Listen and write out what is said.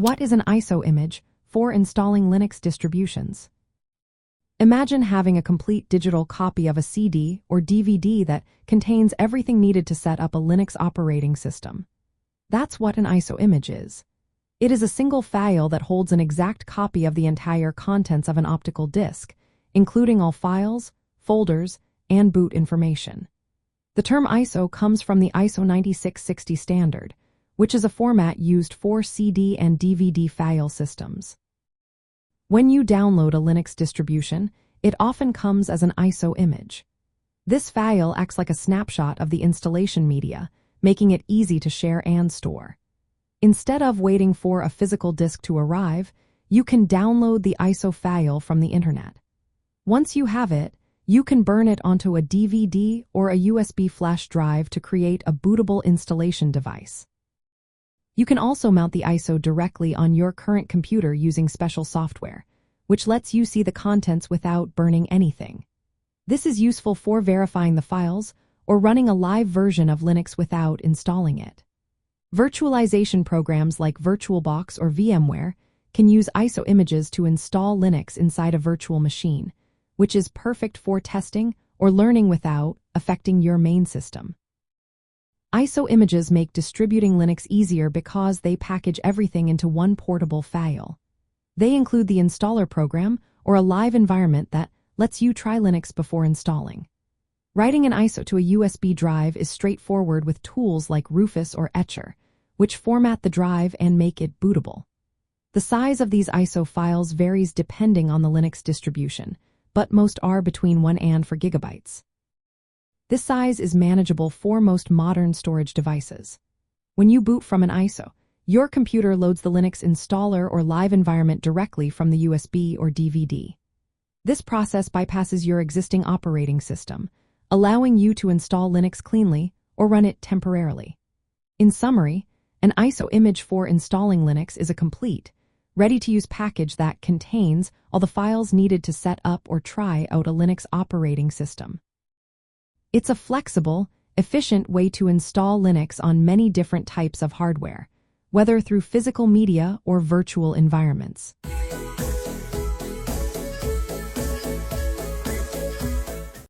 What is an ISO image for installing Linux distributions? Imagine having a complete digital copy of a CD or DVD that contains everything needed to set up a Linux operating system. That's what an ISO image is. It is a single file that holds an exact copy of the entire contents of an optical disk, including all files, folders, and boot information. The term ISO comes from the ISO 9660 standard, which is a format used for CD and DVD file systems. When you download a Linux distribution, it often comes as an ISO image. This file acts like a snapshot of the installation media, making it easy to share and store. Instead of waiting for a physical disk to arrive, you can download the ISO file from the internet. Once you have it, you can burn it onto a DVD or a USB flash drive to create a bootable installation device. You can also mount the ISO directly on your current computer using special software, which lets you see the contents without burning anything. This is useful for verifying the files or running a live version of Linux without installing it. Virtualization programs like VirtualBox or VMware can use ISO images to install Linux inside a virtual machine, which is perfect for testing or learning without affecting your main system. ISO images make distributing Linux easier because they package everything into one portable file. They include the installer program or a live environment that lets you try Linux before installing. Writing an ISO to a USB drive is straightforward with tools like Rufus or Etcher, which format the drive and make it bootable. The size of these ISO files varies depending on the Linux distribution, but most are between 1 and 4 gigabytes. This size is manageable for most modern storage devices. When you boot from an ISO, your computer loads the Linux installer or live environment directly from the USB or DVD. This process bypasses your existing operating system, allowing you to install Linux cleanly or run it temporarily. In summary, an ISO image for installing Linux is a complete, ready-to-use package that contains all the files needed to set up or try out a Linux operating system. It's a flexible, efficient way to install Linux on many different types of hardware, whether through physical media or virtual environments.